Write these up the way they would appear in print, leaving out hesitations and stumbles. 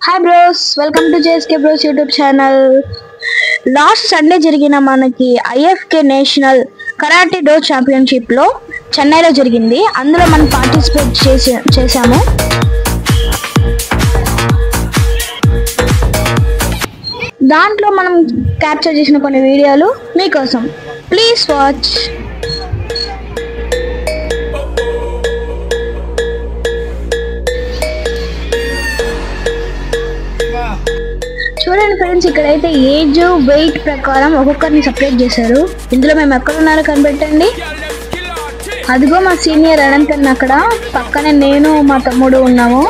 Hi bros, welcome to JSK Bros YouTube channel. Last Sunday జరిగిన మనకి IFK national karate do championship లో చెన్నైలో జరిగింది. అందులో మనం పార్టిసిపేట్ చేశాము. దాంట్లో మనం క్యాప్చర్ చేసిన కొన్ని వీడియోలు మీకోసం. Please watch. చూడండి ఫ్రెండ్స్, ఇక్కడైతే ఏజ్ వెయిట్ ప్రకారం ఒక్కొక్కరిని సపరేట్ చేశారు. ఇందులో మేము ఎక్కడ ఉన్నారో కనిపెట్టండి. అదిగో మా సీనియర్ అనంత్ అన్న, అక్కడ పక్కనే నేను మా తమ్ముడు ఉన్నాము.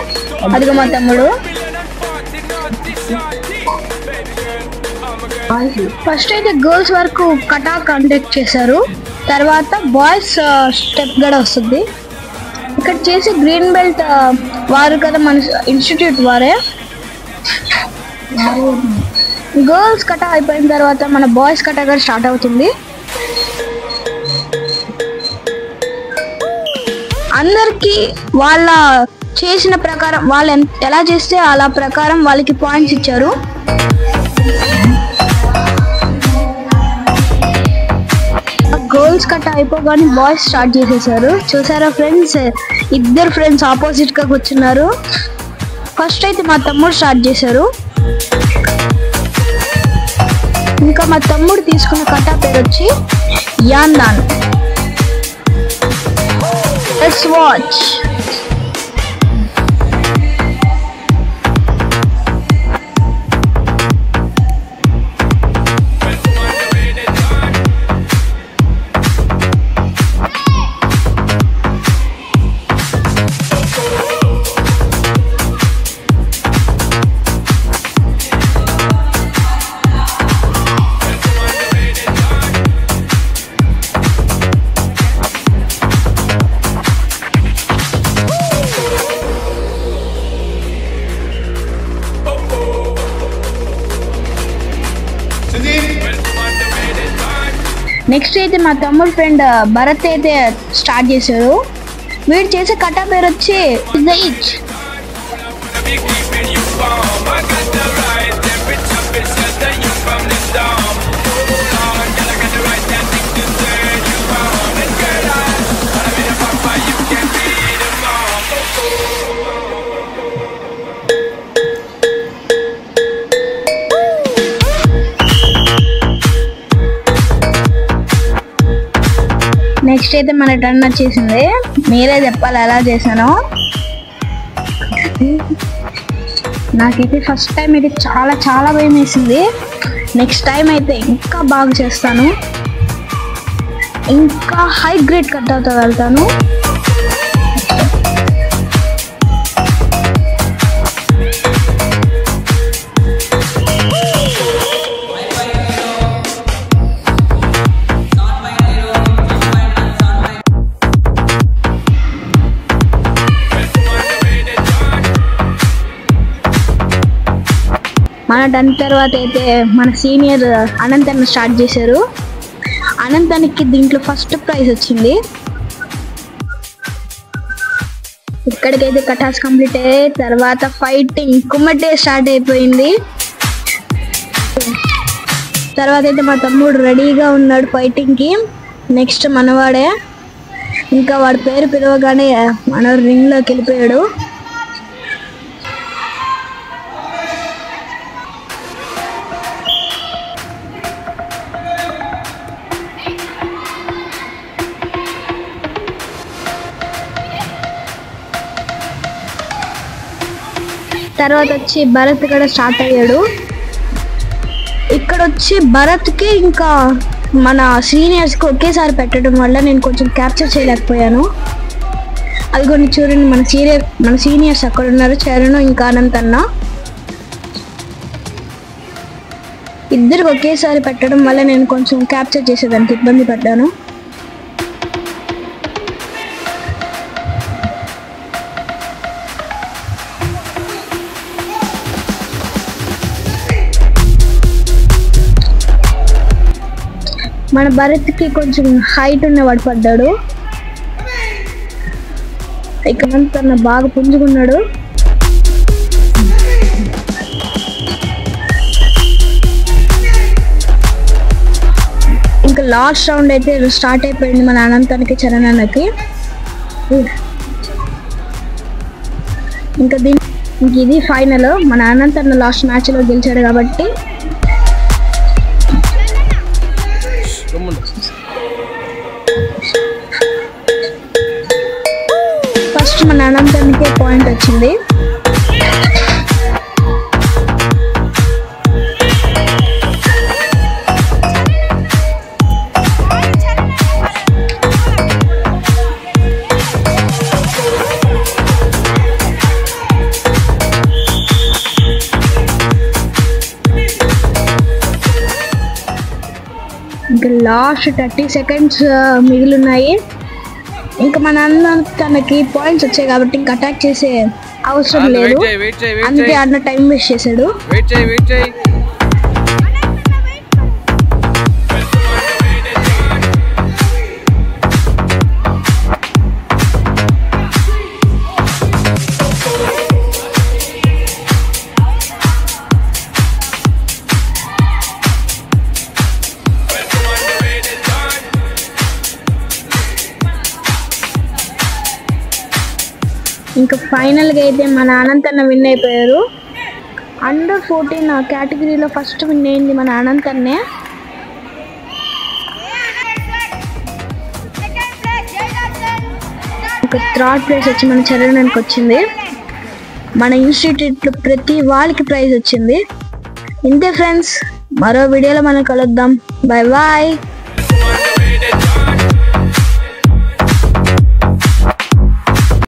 అదిగో మా తమ్ముడు. ఫస్ట్ అయితే గర్ల్స్ వరకు కటా కండక్ట్ చేశారు. తర్వాత బాయ్స్ స్టెప్ కూడా వస్తుంది. ఇక్కడ చేసి గ్రీన్ బెల్ట్ వారు కదా, మన ఇన్స్టిట్యూట్ వారే. గర్ల్స్ కటా అయిపోయిన తర్వాత మన బాయ్స్ కటా కూడా స్టార్ట్ అవుతుంది. అందరికి వాళ్ళ చేసిన ప్రకారం, వాళ్ళు ఎలా చేస్తే అలా ప్రకారం వాళ్ళకి పాయింట్స్ ఇచ్చారు. గర్ల్స్ కట్ట అయిపోగానే బాయ్స్ స్టార్ట్ చేసేసారు. చూసారా ఫ్రెండ్స్, ఇద్దరు ఫ్రెండ్స్ ఆపోజిట్ గా కూర్చున్నారు. ఫస్ట్ అయితే మా తమ్ముడు స్టార్ట్ చేశారు. ఇంకా మా తమ్ముడు తీసుకున్న కట్టా పేరు వచ్చి యాన్దాన్. Let's watch. నెక్స్ట్ అయితే మా తమ్ముడు ఫ్రెండ్ భరత్ అయితే స్టార్ట్ చేశారు. వీడు చేసే కట్టా పేరు వచ్చి ఇచ్. నెక్స్ట్ అయితే మన టర్న్ వచ్చేసింది. మీరే చెప్పాలి ఎలా చేశానో. నాకైతే ఫస్ట్ టైం అయితే చాలా భయం వేసింది. నెక్స్ట్ టైం అయితే ఇంకా బాగా చేస్తాను, ఇంకా హై గ్రేడ్ కట్ అవుతా వెళ్తాను. మన టర్న్ తర్వాత అయితే మన సీనియర్ అనంత్ అన్న స్టార్ట్ చేశారు. అనంత్ అన్నకి దీంట్లో ఫస్ట్ ప్రైజ్ వచ్చింది. ఇక్కడికైతే కటాస్ కంప్లీట్ అయ్యే తర్వాత ఫైటింగ్ కుమ్మటే స్టార్ట్ అయిపోయింది. తర్వాత అయితే మా తమ్ముడు రెడీగా ఉన్నాడు ఫైటింగ్కి. నెక్స్ట్ మనవాడే. ఇంకా వాడి పేరు పిలవగానే మన రింగ్లోకి వెళ్ళిపోయాడు. తర్వాత వచ్చి భరత్ కూడా స్టార్ట్ అయ్యాడు. ఇక్కడ వచ్చి భరత్కి ఇంకా మన సీనియర్స్కి ఒకేసారి పెట్టడం వల్ల నేను కొంచెం క్యాప్చర్ చేయలేకపోయాను. అది కొన్ని చూడండి, మన సీనియర్స్ అక్కడ ఉన్నారు, చరణ్ ఇంకా అనంత్ అన్న. ఇద్దరికి ఒకేసారి పెట్టడం వల్ల నేను కొంచెం క్యాప్చర్ చేసేదానికి ఇబ్బంది పడ్డాను. మన భరత్కి కొంచెం హైట్ ఉన్నవాడు పడ్డాడు. ఇక్కడ బాగా పుంజుకున్నాడు. లాస్ట్ రౌండ్ అయితే స్టార్ట్ అయిపోయింది మన అనంతానికి చరణ్ అన్నకి. ఇంకా ఇది ఫైనల్. మన అనంత్ అన్న లాస్ట్ మ్యాచ్లో గెలిచాడు కాబట్టి ఫస్ట్ మన అనంత్ అన్నకే పాయింట్ వచ్చింది. ఇంకా లాస్ట్ 30 సెకండ్స్ మిగిలిన్నాయి. ఇంకా మన అన్న తనకి పాయింట్స్ వచ్చాయి కాబట్టి ఇంకా అటాక్ చేసే అవసరం లేదు, అందుకే అన్న టైం వేస్ట్ చేశాడు. ఇంకా ఫైనల్గా అయితే మన అనంత్ అన్న విన్ అయిపోయారు. అండర్ 14 కేటగిరీలో ఫస్ట్ విన్ అయింది మన అనంత్ అన్నే. ఇంకా థర్డ్ ప్లేస్ వచ్చి మన చరణ్ అన్నకి వచ్చింది. మన ఇన్స్టిట్యూట్లో ప్రతి వాళ్ళకి ప్రైజ్ వచ్చింది. ఇంతే ఫ్రెండ్స్, మరో వీడియోలో మనం కలుద్దాం. Bye bye.